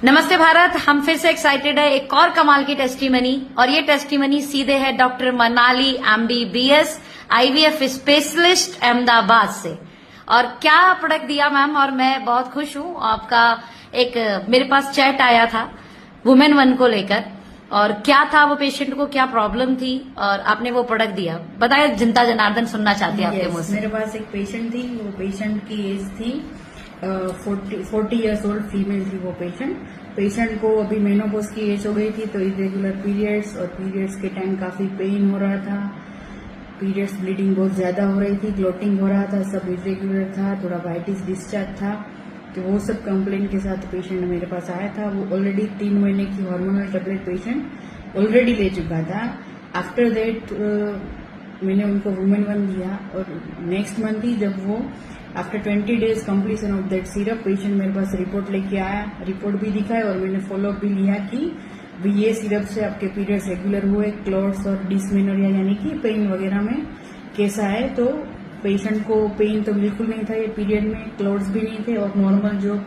नमस्ते भारत, हम फिर से एक्साइटेड है एक और कमाल की टेस्टिमनी, और ये टेस्टिमनी सीधे है doctor Manali MD-BS IVF specialist Ahmedabad से। और क्या प्रोडक्ट दिया मैम, और मैं बहुत खुश हूँ। आपका एक मेरे पास चैट आया था वुमेन 1 को लेकर, और क्या था वो पेशेंट को क्या प्रॉब्लम थी, और आपने वो प्रोडक्ट दिया। बताए, जनता जनार्दन सुनना चाहती है आपके मुंह से। मेरे पास एक पेशेंट थी, वो पेशेंट की एज थी 40 इयर्स ओल्ड फीमेल थी वो पेशेंट को अभी मेनोपॉज की एज हो गई थी, तो इरेगुलर पीरियड्स और पीरियड्स के टाइम काफी पेन हो रहा था, पीरियड्स ब्लीडिंग बहुत ज्यादा हो रही थी, क्लोटिंग हो रहा था, सब इरेगुलर था, थोड़ा वाइटिस डिस्चार्ज था। तो वो सब कंप्लेन के साथ पेशेंट मेरे पास आया था। वो ऑलरेडी 3 महीने की हार्मोनल टेबलेट पेशेंट ऑलरेडी ले चुका था। आफ्टर दैट मैंने उनको वुमेन 1 दिया, और नेक्स्ट मंथ ही जब वो after 20 days completion of that syrup patient मेरे पास रिपोर्ट लेके आया, रिपोर्ट भी दिखाई और मैंने फॉलोअप भी लिया कि भी ये सिरप से आपके पीरियड्स रेगुलर हुए, क्लॉट्स और डिसमेनोरिया यानी कि पेन वगैरह में कैसा है। तो पेशेंट को पेन तो बिल्कुल नहीं था ये पीरियड में, क्लॉट्स भी नहीं थे, और नॉर्मल जो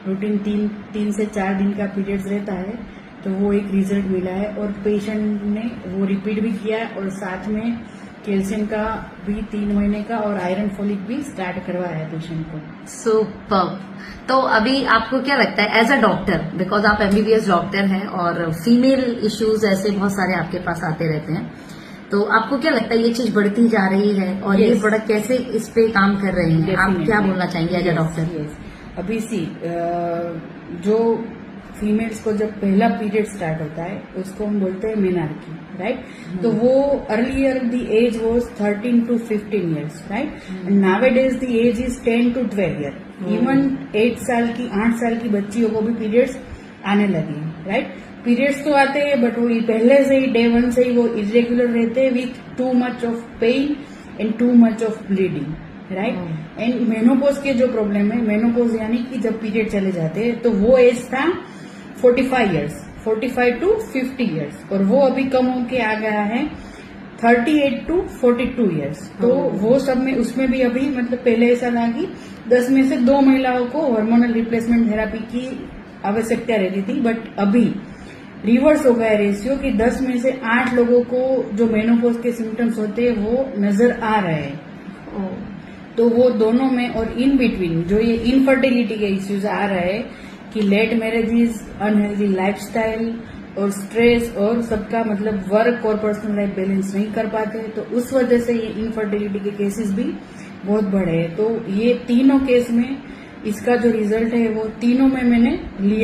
रूटीन 3 से 4 दिन का पीरियड्स रहता है, तो वो एक रिजल्ट मिला है। और पेशेंट ने वो रिपीट भी किया, और साथ में कैल्शियम का भी 3 महीने का और आयरन फोलिक भी स्टार्ट करवाया है पेशेंट को। सुपर। तो अभी आपको क्या लगता है एज अ डॉक्टर, बिकॉज आप MBBS डॉक्टर हैं और फीमेल इश्यूज ऐसे बहुत सारे आपके पास आते रहते हैं, तो आपको क्या लगता है ये चीज बढ़ती जा रही है, और ये प्रोडक्ट कैसे इस पे काम कर रहे हैं? आप क्या बोलना चाहेंगे एज अ डॉक्टर? अभी जो फीमेल्स को जब पहला पीरियड स्टार्ट होता है उसको हम बोलते हैं मेनार्की, राइट? तो वो earlier the age was 13 to 15 years, right? And nowadays the age is 10 to 12 year. Even 8 साल की बच्चियों को भी पीरियड्स आने लगे हैं, राइट? पीरियड्स तो आते हैं, बट वो पहले से ही डे 1 से ही वो इरेगुलर रहते हैं with too much of pain and too much of bleeding, right? And menopause के जो प्रॉब्लम है, मेनोपॉज यानी कि जब पीरियड चले जाते हैं, तो वो एज था 45 to 50 years, और वो अभी कम होके आ गया है 38 to 42 years. तो वो सब में उसमें भी अभी मतलब पहले ऐसा था कि 10 में से 2 महिलाओं को हार्मोनल रिप्लेसमेंट थेरापी की आवश्यकता रहती थी, बट अभी रिवर्स हो गया रेशियो कि 10 में से 8 लोगों को जो मेनोपॉज के सिम्टम्स होते हैं वो नजर आ रहे हैं। तो वो दोनों में, और इन बिटवीन जो ये इनफर्टिलिटी के इश्यूज आ रहे हैं कि लेट मैरिजेज, अनहेल्दी लाइफस्टाइल और स्ट्रेस, और सबका मतलब वर्क और पर्सनल लाइफ बैलेंस नहीं कर पाते, तो उस वजह से ये इनफर्टिलिटी के केसेस भी बहुत बढ़े हैं। तो ये तीनों केस में इसका जो रिजल्ट है वो तीनों में मैंने लिया।